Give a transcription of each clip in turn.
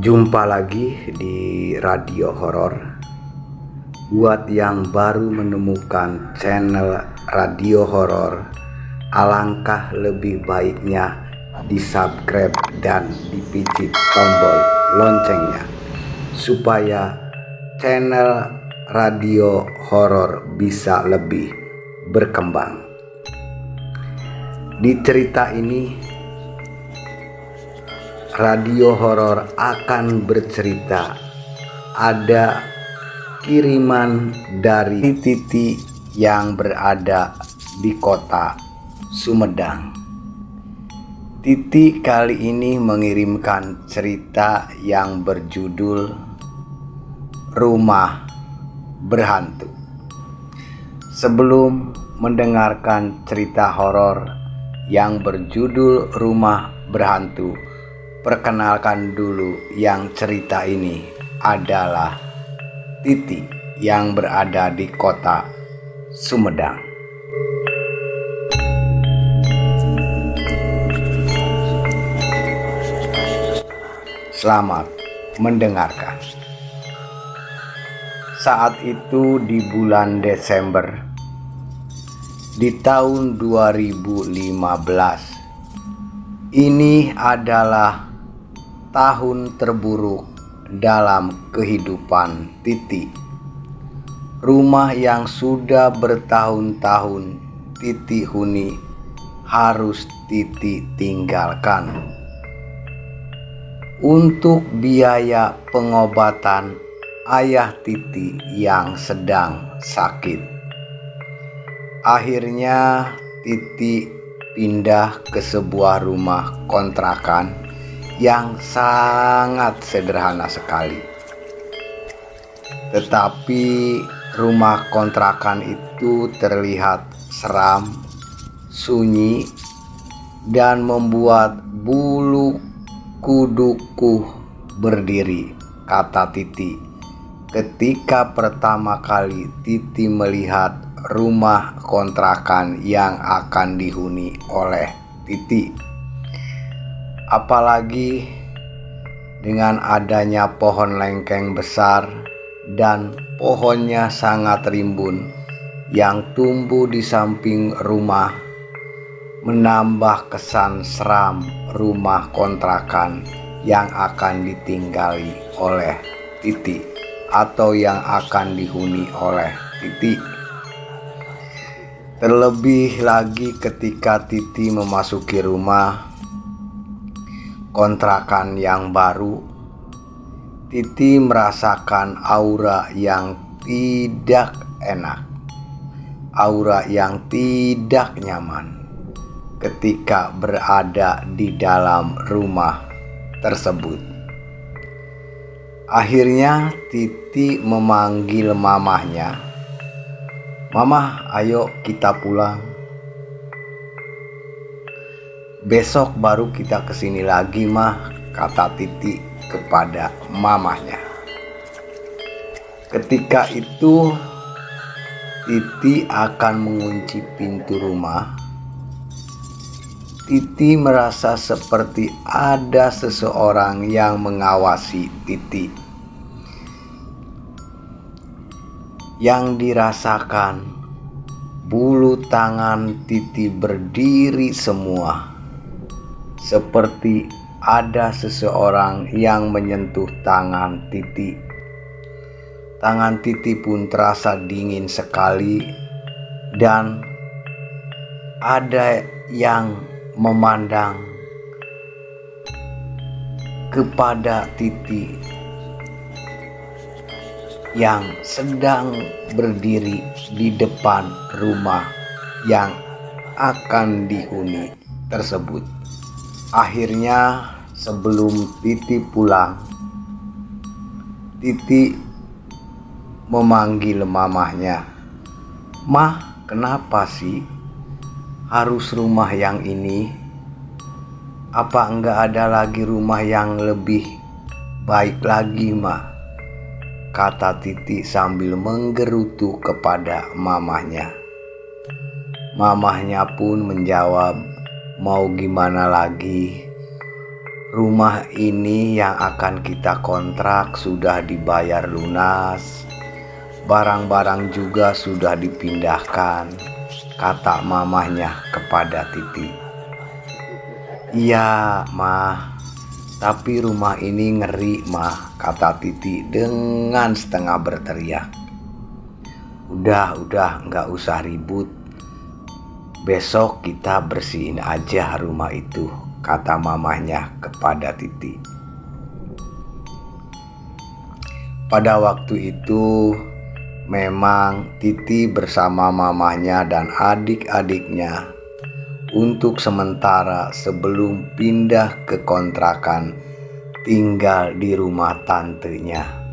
Jumpa lagi di Radio Horor. Buat yang baru menemukan channel Radio Horor, alangkah lebih baiknya di-subscribe dan dipicit tombol loncengnya supaya channel Radio Horor bisa lebih berkembang. Di cerita ini Radio Horor akan bercerita ada kiriman dari Titi yang berada di kota Sumedang. Titi kali ini mengirimkan cerita yang berjudul Rumah Berhantu. Sebelum mendengarkan cerita horor yang berjudul Rumah Berhantu, perkenalkan dulu yang cerita ini adalah Titi yang berada di kota Sumedang. Selamat mendengarkan. Saat itu di bulan Desember di tahun 2015, ini adalah tahun terburuk dalam kehidupan Titi. Rumah yang sudah bertahun-tahun Titi huni harus Titi tinggalkan untuk biaya pengobatan ayah Titi yang sedang sakit. Akhirnya Titi pindah ke sebuah rumah kontrakan yang sangat sederhana sekali. Tetapi rumah kontrakan itu terlihat seram, sunyi, dan membuat bulu kuduku berdiri, kata Titi ketika pertama kali Titi melihat rumah kontrakan yang akan dihuni oleh Titi. Apalagi dengan adanya pohon lengkeng besar dan pohonnya sangat rimbun yang tumbuh di samping rumah, menambah kesan seram rumah kontrakan yang akan ditinggali oleh Titi atau yang akan dihuni oleh Titi. Terlebih lagi ketika Titi memasuki rumah kontrakan yang baru, Titi merasakan aura yang tidak enak, aura yang tidak nyaman ketika berada di dalam rumah tersebut. Akhirnya Titi memanggil mamahnya. "Mamah, ayo kita pulang. Besok baru kita kesini lagi, mah," kata Titi kepada mamahnya. Ketika itu Titi akan mengunci pintu rumah. Titi merasa seperti ada seseorang yang mengawasi Titi. Yang dirasakan, bulu tangan Titi berdiri semua, seperti ada seseorang yang menyentuh tangan Titi. Tangan Titi pun terasa dingin sekali dan ada yang memandang kepada Titi yang sedang berdiri di depan rumah yang akan dihuni tersebut. Akhirnya sebelum Titi pulang, Titi memanggil mamahnya. "Mah, kenapa sih harus rumah yang ini? Apa enggak ada lagi rumah yang lebih baik lagi, Mah?" kata Titi sambil menggerutu kepada mamahnya. Mamahnya pun menjawab, "Mau gimana lagi? Rumah ini yang akan kita kontrak sudah dibayar lunas, barang-barang juga sudah dipindahkan, kata mamahnya kepada Titi. Iya, Mah, tapi rumah ini ngeri, Mah, kata Titi dengan setengah berteriak. Udah, nggak usah ribut. Besok kita bersihin aja rumah itu, kata mamahnya kepada Titi. Pada waktu itu memang Titi bersama mamahnya dan adik-adiknya untuk sementara sebelum pindah ke kontrakan tinggal di rumah tantenya.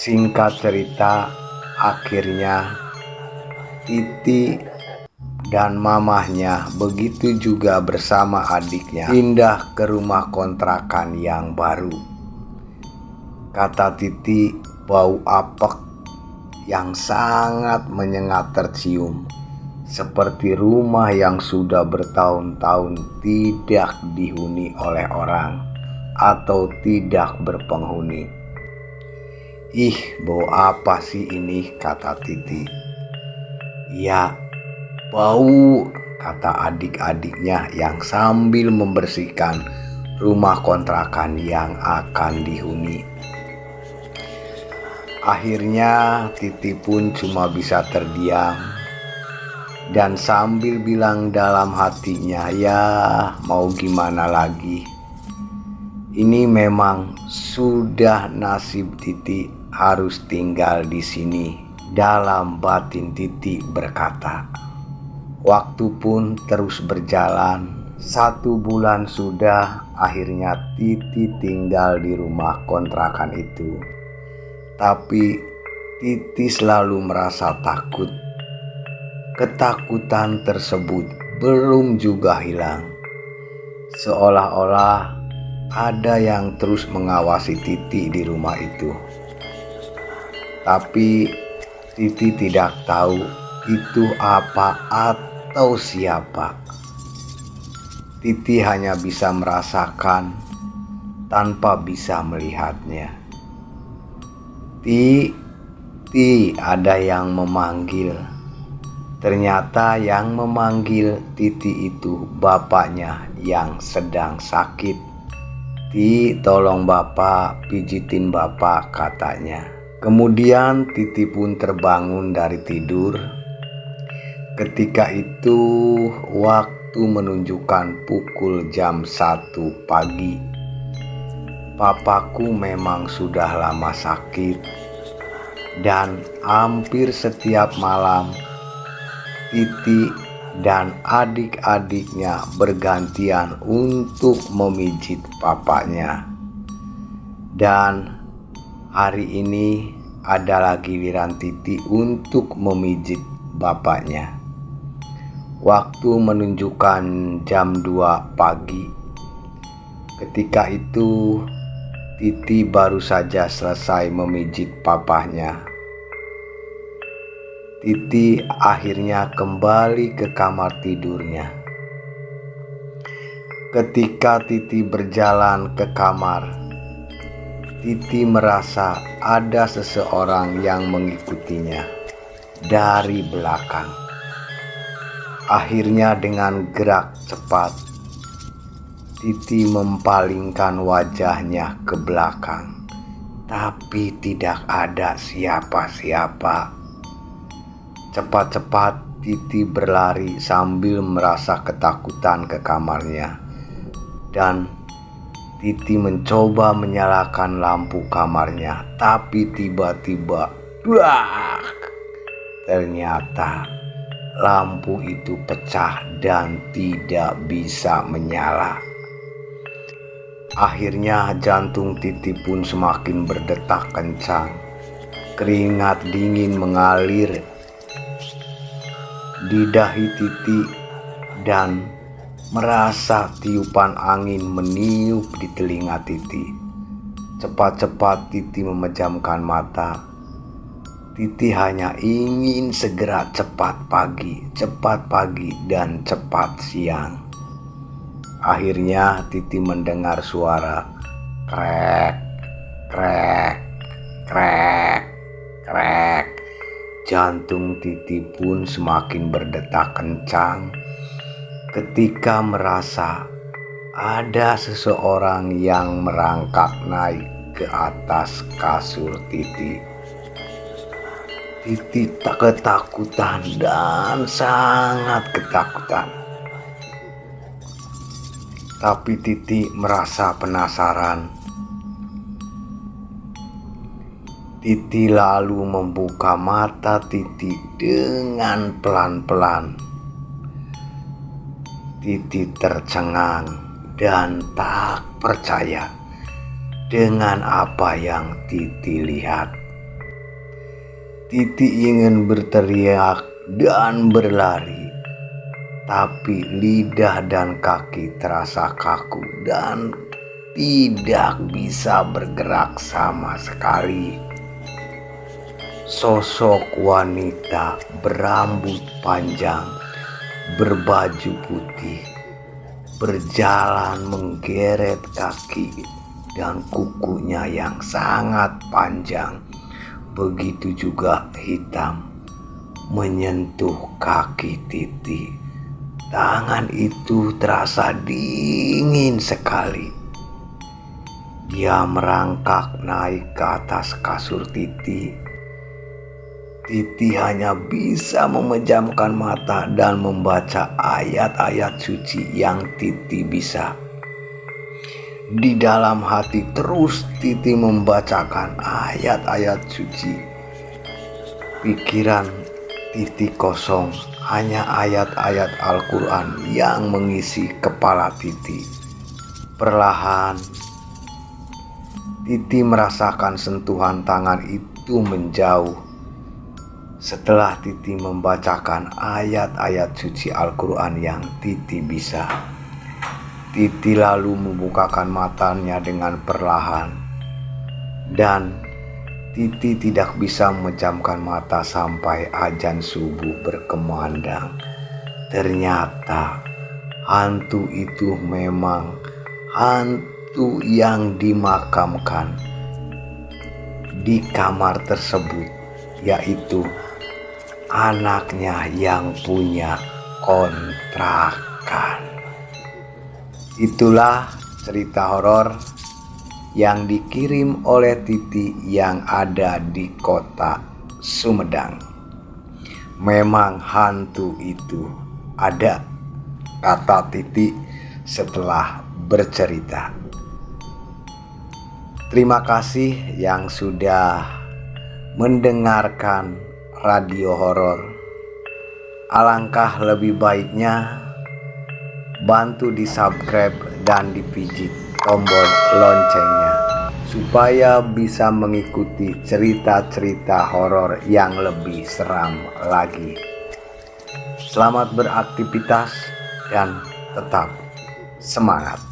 Singkat cerita, akhirnya Titi dan mamahnya, begitu juga bersama adiknya, pindah ke rumah kontrakan yang baru. Kata Titi, bau apek yang sangat menyengat tercium, seperti rumah yang sudah bertahun-tahun tidak dihuni oleh orang atau tidak berpenghuni. Ih, bau apa sih ini, kata Titi. Ya, bau, kata adik-adiknya yang sambil membersihkan rumah kontrakan yang akan dihuni. Akhirnya Titi pun cuma bisa terdiam dan sambil bilang dalam hatinya, ya mau gimana lagi. Ini memang sudah nasib Titi harus tinggal di sini. Dalam batin Titi berkata. Waktu pun terus berjalan. 1 bulan sudah, akhirnya Titi tinggal di rumah kontrakan itu. Tapi Titi selalu merasa takut. Ketakutan tersebut belum juga hilang. Seolah-olah ada yang terus mengawasi Titi di rumah itu. Tapi Titi tidak tahu itu apa atau siapa. Titi hanya bisa merasakan tanpa bisa melihatnya. Titi, ada yang memanggil. Ternyata yang memanggil Titi itu bapaknya yang sedang sakit. Ti, tolong bapak, pijitin bapak, katanya. Kemudian Titi pun terbangun dari tidur. Ketika itu waktu menunjukkan pukul jam 1 pagi. Papaku memang sudah lama sakit dan hampir setiap malam Titi dan adik-adiknya bergantian untuk memijit papanya. Dan hari ini adalah giliran Titi untuk memijit bapaknya. Waktu menunjukkan jam 2 pagi. Ketika itu Titi baru saja selesai memijit papahnya. Titi akhirnya kembali ke kamar tidurnya. Ketika Titi berjalan ke kamar, Titi merasa ada seseorang yang mengikutinya dari belakang. Akhirnya dengan gerak cepat, Titi mempalingkan wajahnya ke belakang, tapi tidak ada siapa-siapa. Cepat-cepat Titi berlari sambil merasa ketakutan ke kamarnya. Dan Titi mencoba menyalakan lampu kamarnya, tapi tiba-tiba, ternyata lampu itu pecah dan tidak bisa menyala. Akhirnya jantung Titi pun semakin berdetak kencang. Keringat dingin mengalir di dahi Titi dan merasa tiupan angin meniup di telinga Titi. Cepat-cepat Titi memejamkan mata. Titi hanya ingin segera cepat pagi, dan cepat siang. Akhirnya Titi mendengar suara krek, krek, krek, krek. Jantung Titi pun semakin berdetak kencang ketika merasa ada seseorang yang merangkak naik ke atas kasur Titi. Titi tak ketakutan dan sangat ketakutan. Tapi Titi merasa penasaran. Titi lalu membuka mata Titi dengan pelan-pelan. Titi tercengang dan tak percaya dengan apa yang Titi lihat. Titi ingin berteriak dan berlari, tapi lidah dan kaki terasa kaku dan tidak bisa bergerak sama sekali. Sosok wanita berambut panjang, berbaju putih, berjalan menggeret kaki dan kukunya yang sangat panjang, begitu juga hitam, menyentuh kaki Titi. Tangan itu terasa dingin sekali. Dia merangkak naik ke atas kasur Titi. Titi hanya bisa memejamkan mata dan membaca ayat-ayat suci yang Titi bisa. Di dalam hati terus Titi membacakan ayat-ayat suci. Pikiran Titi kosong, hanya ayat-ayat Al-Quran yang mengisi kepala Titi. Perlahan Titi merasakan sentuhan tangan itu menjauh. Setelah Titi membacakan ayat-ayat suci Al-Quran yang Titi bisa, Titi lalu membukakan matanya dengan perlahan, dan Titi tidak bisa memejamkan mata sampai azan subuh berkumandang. Ternyata hantu itu memang hantu yang dimakamkan di kamar tersebut, yaitu anaknya yang punya kontrakan. Itulah cerita horor yang dikirim oleh Titi yang ada di kota Sumedang. Memang hantu itu ada, kata Titi setelah bercerita. Terima kasih yang sudah mendengarkan radio horor. Alangkah lebih baiknya bantu di subscribe dan dipijit tombol loncengnya supaya bisa mengikuti cerita-cerita horor yang lebih seram lagi. Selamat beraktivitas dan tetap semangat.